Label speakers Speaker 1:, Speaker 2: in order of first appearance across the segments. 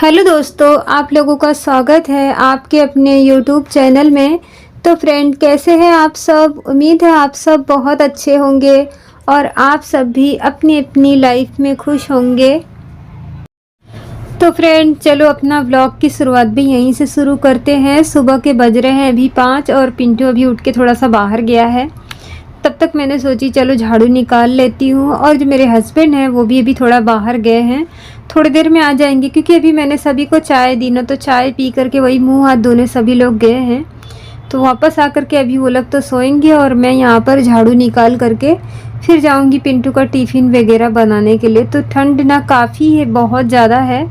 Speaker 1: Hello दोस्तों, आप लोगों का स्वागत है आपके अपने यूट्यूब चैनल में। तो फ्रेंड, कैसे हैं आप सब? उम्मीद है आप सब बहुत अच्छे होंगे और आप सब भी अपनी अपनी लाइफ में खुश होंगे। तो फ्रेंड, चलो अपना व्लॉग की शुरुआत भी यहीं से शुरू करते हैं। सुबह के बज रहे हैं अभी 5 और पिंटू अभी उठ के थोड़ा सा बाहर गया है। तब तक मैंने सोची चलो झाड़ू निकाल लेती हूँ। और जो मेरे हस्बैंड हैं वो भी अभी थोड़ा बाहर गए हैं, थोड़ी देर में आ जाएंगे, क्योंकि अभी मैंने सभी को चाय दी ना, तो चाय पी करके वही मुंह हाथ धोने सभी लोग गए हैं। तो वापस आकर के अभी वो लोग तो सोएंगे और मैं यहाँ पर झाड़ू निकाल करके फिर जाऊँगी पिंटू का टिफ़िन वगैरह बनाने के लिए। तो ठंड ना काफ़ी है, बहुत ज़्यादा है।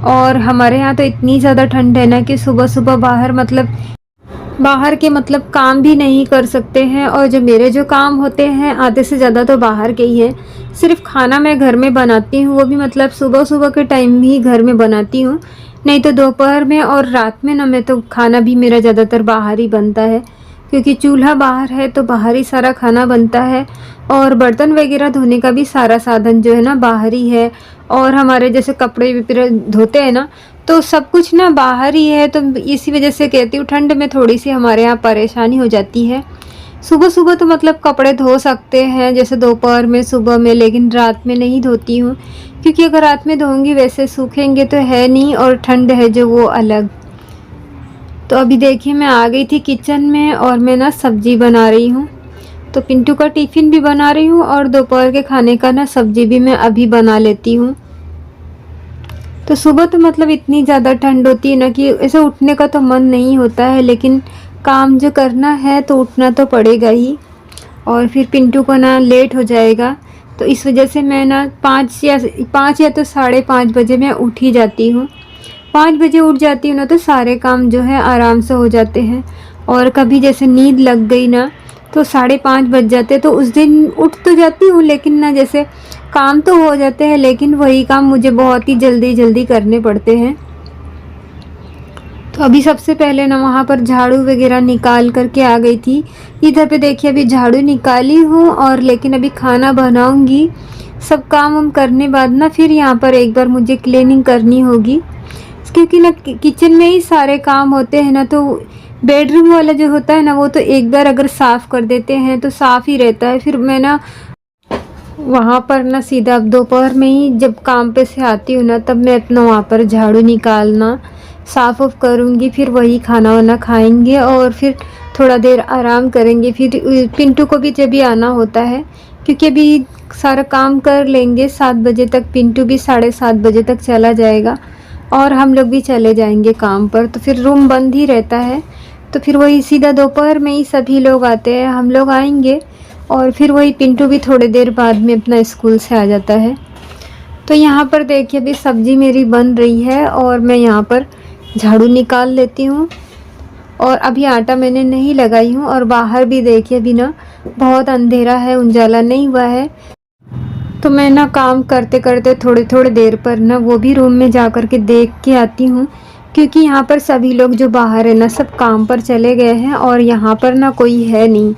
Speaker 1: और हमारे यहाँ तो इतनी ज़्यादा ठंड है ना कि सुबह सुबह बाहर के काम भी नहीं कर सकते हैं। और जो मेरे जो काम होते हैं आधे से ज़्यादा तो बाहर के ही हैं। सिर्फ खाना मैं घर में बनाती हूँ, वो भी सुबह सुबह के टाइम ही घर में बनाती हूँ, नहीं तो दोपहर में और रात में ना मैं तो खाना भी मेरा ज़्यादातर बाहर ही बनता है, क्योंकि चूल्हा बाहर है तो बाहर ही सारा खाना बनता है। और बर्तन वगैरह धोने का भी सारा साधन जो है ना बाहर ही है। और हमारे जैसे कपड़े वपड़े धोते हैं ना, तो सब कुछ ना बाहर ही है। तो इसी वजह से कहती हूँ ठंड में थोड़ी सी हमारे यहाँ परेशानी हो जाती है। सुबह सुबह तो कपड़े धो सकते हैं, जैसे दोपहर में, सुबह में, लेकिन रात में नहीं धोती हूँ, क्योंकि अगर रात में धोऊंगी वैसे सूखेंगे तो है नहीं, और ठंड है जो वो अलग। तो अभी देखिए मैं आ गई थी किचन में और मैं ना सब्जी बना रही हूँ। तो पिंटू का टिफ़िन भी बना रही हूँ और दोपहर के खाने का ना सब्जी भी मैं अभी बना लेती हूँ। तो सुबह तो इतनी ज़्यादा ठंड होती है ना कि ऐसे उठने का तो मन नहीं होता है, लेकिन काम जो करना है तो उठना तो पड़ेगा ही। और फिर पिंटू को ना लेट हो जाएगा, तो इस वजह से मैं ना 5 या तो 5:30 बजे मैं उठ ही जाती हूँ। 5 बजे उठ जाती हूँ ना तो सारे काम जो है आराम से हो जाते हैं। और कभी जैसे नींद लग गई ना तो 5:30 बज जाते, तो उस दिन उठ तो जाती हूँ, लेकिन ना जैसे काम तो हो जाते हैं, लेकिन वही काम मुझे बहुत ही जल्दी जल्दी करने पड़ते हैं। तो अभी सबसे पहले ना वहाँ पर झाड़ू वगैरह निकाल करके आ गई थी। इधर पे देखिए अभी झाड़ू निकाली हूँ, और लेकिन अभी खाना बनाऊँगी। सब काम हम करने बाद ना फिर यहाँ पर एक बार मुझे क्लीनिंग करनी होगी, क्योंकि ना किचन में ही सारे काम होते हैं ना। तो बेडरूम वाला जो होता है ना वो तो एक बार अगर साफ़ कर देते हैं तो साफ़ ही रहता है। फिर मैं ना वहाँ पर ना सीधा अब दोपहर में ही जब काम पे से आती हूँ ना, तब मैं अपना वहाँ पर झाड़ू निकालना साफ़ उफ करूँगी। फिर वही खाना वाना खाएंगे और फिर थोड़ा देर आराम करेंगे। फिर पिंटू को भी जब भी आना होता है, क्योंकि अभी सारा काम कर लेंगे 7 बजे तक, पिंटू भी 7:30 बजे तक चला जाएगा और हम लोग भी चले जाएंगे काम पर। तो फिर रूम बंद ही रहता है। तो फिर वही सीधा दोपहर में ही सभी लोग आते हैं, हम लोग आएंगे, और फिर वही पिंटू भी थोड़ी देर बाद में अपना स्कूल से आ जाता है। तो यहाँ पर देखिए अभी सब्ज़ी मेरी बन रही है और मैं यहाँ पर झाड़ू निकाल लेती हूँ। और अभी आटा मैंने नहीं लगाई हूँ, और बाहर भी देखिए अभी ना बहुत अंधेरा है, उजाला नहीं हुआ है। तो मैं ना काम करते करते थोड़ी थोड़ी देर पर ना वो भी रूम में जा कर के देख के आती हूँ, क्योंकि यहाँ पर सभी लोग जो बाहर है ना सब काम पर चले गए हैं और यहाँ पर ना कोई है नहीं।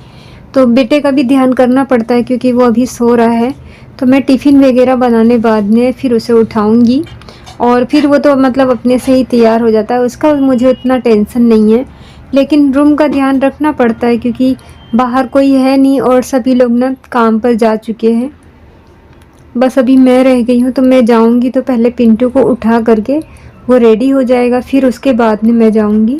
Speaker 1: तो बेटे का भी ध्यान करना पड़ता है, क्योंकि वो अभी सो रहा है। तो मैं टिफ़िन वगैरह बनाने बाद में फिर उसे उठाऊँगी, और फिर वो तो अपने से ही तैयार हो जाता है, उसका मुझे उतना टेंशन नहीं है। लेकिन रूम का ध्यान रखना पड़ता है, क्योंकि बाहर कोई है नहीं और सभी लोग ना काम पर जा चुके हैं। बस अभी मैं रह गई हूँ। तो मैं जाऊँगी तो पहले पिंटू को उठा करके वो रेडी हो जाएगा, फिर उसके बाद में मैं जाऊँगी।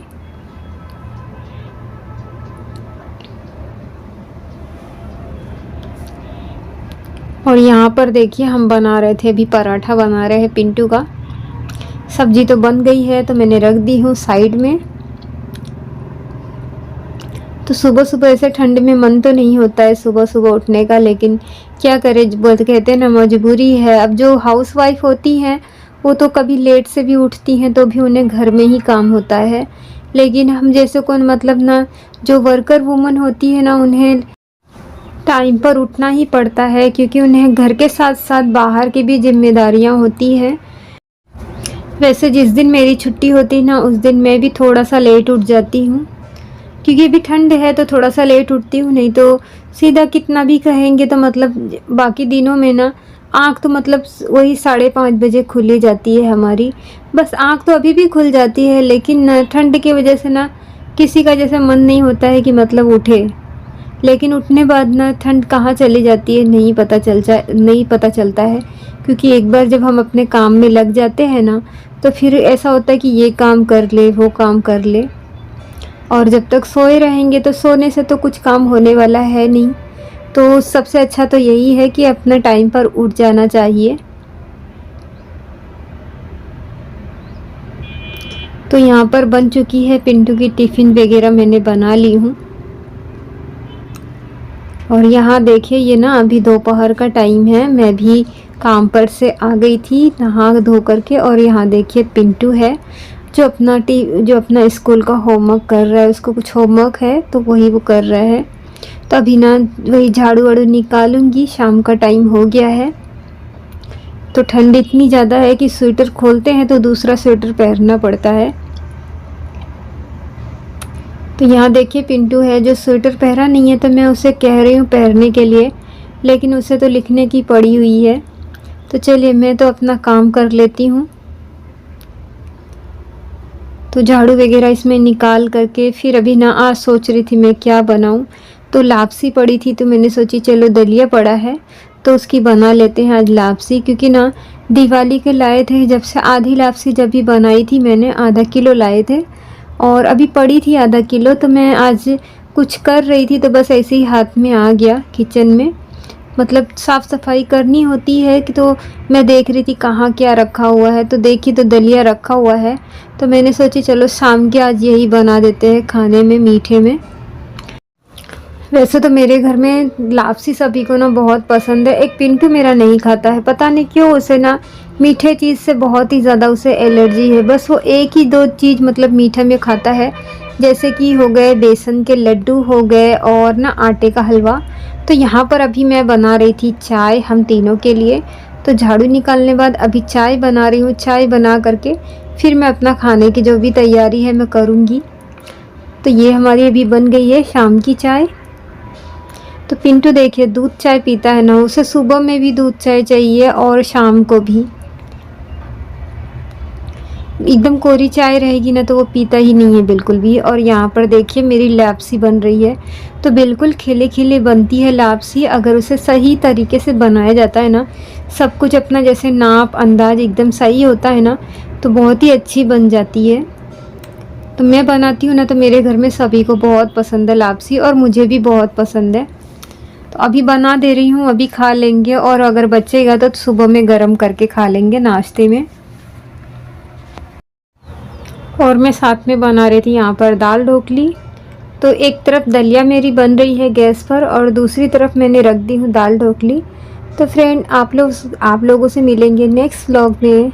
Speaker 1: और यहाँ पर देखिए हम बना रहे थे, अभी पराठा बना रहे हैं पिंटू का। सब्जी तो बन गई है तो मैंने रख दी हूँ साइड में। तो सुबह सुबह ऐसे ठंड में मन तो नहीं होता है सुबह सुबह उठने का, लेकिन क्या करें, बोलते कहते हैं ना मजबूरी है। अब जो हाउस वाइफ होती हैं वो तो कभी लेट से भी उठती हैं तो भी उन्हें घर में ही काम होता है। लेकिन हम जैसे कौन ना जो वर्कर वुमन होती है ना, उन्हें टाइम पर उठना ही पड़ता है, क्योंकि उन्हें घर के साथ साथ बाहर की भी जिम्मेदारियां होती हैं। वैसे जिस दिन मेरी छुट्टी होती है ना उस दिन मैं भी थोड़ा सा लेट उठ जाती हूँ, क्योंकि अभी ठंड है तो थोड़ा सा लेट उठती हूँ, नहीं तो सीधा कितना भी कहेंगे तो बाकी दिनों में ना आँख तो वही 5:30 बजे खुली जाती है हमारी। बस आँख तो अभी भी खुल जाती है, लेकिन ठंड की वजह से ना किसी का जैसे मन नहीं होता है कि मतलब उठे। लेकिन उठने बाद ना ठंड कहाँ चली जाती है नहीं पता चलता है, क्योंकि एक बार जब हम अपने काम में लग जाते हैं ना, तो फिर ऐसा होता है कि ये काम कर ले, वो काम कर ले, और जब तक सोए रहेंगे तो सोने से तो कुछ काम होने वाला है नहीं। तो सबसे अच्छा तो यही है कि अपने टाइम पर उठ जाना चाहिए। तो यहाँ पर बन चुकी है पिंटू की टिफ़िन वगैरह, मैंने बना ली हूँ। और यहाँ देखिए ये ना अभी दोपहर का टाइम है, मैं भी काम पर से आ गई थी नहा धो करके। और यहाँ देखिए पिंटू है जो अपना स्कूल का होमवर्क कर रहा है, उसको कुछ होमवर्क है तो वही वो कर रहा है। तो अभी ना वही झाड़ू वाड़ू निकालूंगी, शाम का टाइम हो गया है। तो ठंड इतनी ज़्यादा है कि स्वेटर खोलते हैं तो दूसरा स्वेटर पहनना पड़ता है। तो यहाँ देखिए पिंटू है जो स्वेटर पहना नहीं है, तो मैं उसे कह रही हूँ पहनने के लिए, लेकिन उसे तो लिखने की पड़ी हुई है। तो चलिए मैं तो अपना काम कर लेती हूँ। तो झाड़ू वगैरह इसमें निकाल करके फिर अभी ना आज सोच रही थी मैं क्या बनाऊँ। तो लापसी पड़ी थी तो मैंने सोची चलो दलिया पड़ा है तो उसकी बना लेते हैं आज लापसी, क्योंकि ना दिवाली के लाए थे, जब से आधी लापसी जब भी बनाई थी मैंने, आधा किलो लाए थे और अभी पड़ी थी आधा किलो। तो मैं आज कुछ कर रही थी तो बस ऐसे ही हाथ में आ गया किचन में, मतलब साफ़ सफाई करनी होती है कि, तो मैं देख रही थी कहाँ क्या रखा हुआ है, तो देखी तो दलिया रखा हुआ है। तो मैंने सोची चलो शाम के आज यही बना देते हैं खाने में, मीठे में। वैसे तो मेरे घर में लापसी सभी को ना बहुत पसंद है, एक पिंटू मेरा नहीं खाता है, पता नहीं क्यों, उसे ना मीठे चीज़ से बहुत ही ज़्यादा उसे एलर्जी है। बस वो एक ही दो चीज़ मतलब मीठा में खाता है, जैसे कि हो गए बेसन के लड्डू हो गए और ना आटे का हलवा। तो यहाँ पर अभी मैं बना रही थी चाय हम तीनों के लिए। तो झाड़ू निकालने बाद अभी चाय बना रही हूँ, चाय बना करके फिर मैं अपना खाने की जो भी तैयारी है मैं करूँगी। तो ये हमारी अभी बन गई है शाम की चाय। तो पिंटू देखिए दूध चाय पीता है ना, उसे सुबह में भी दूध चाय चाहिए और शाम को भी। एकदम कोरी चाय रहेगी ना तो वो पीता ही नहीं है बिल्कुल भी। और यहाँ पर देखिए मेरी लापसी बन रही है, तो बिल्कुल खिले खिले बनती है लापसी अगर उसे सही तरीके से बनाया जाता है ना, सब कुछ अपना जैसे नाप अंदाज एकदम सही होता है ना, तो बहुत ही अच्छी बन जाती है। तो मैं बनाती हूँ ना तो मेरे घर में सभी को बहुत पसंद है लापसी, और मुझे भी बहुत पसंद है। तो अभी बना दे रही हूँ, अभी खा लेंगे, और अगर बचेगा तो सुबह में गरम करके खा लेंगे नाश्ते में। और मैं साथ में बना रही थी यहाँ पर दाल ढोकली। तो एक तरफ दलिया मेरी बन रही है गैस पर और दूसरी तरफ मैंने रख दी हूँ दाल ढोकली। तो फ्रेंड आप लोगों से मिलेंगे नेक्स्ट व्लॉग में।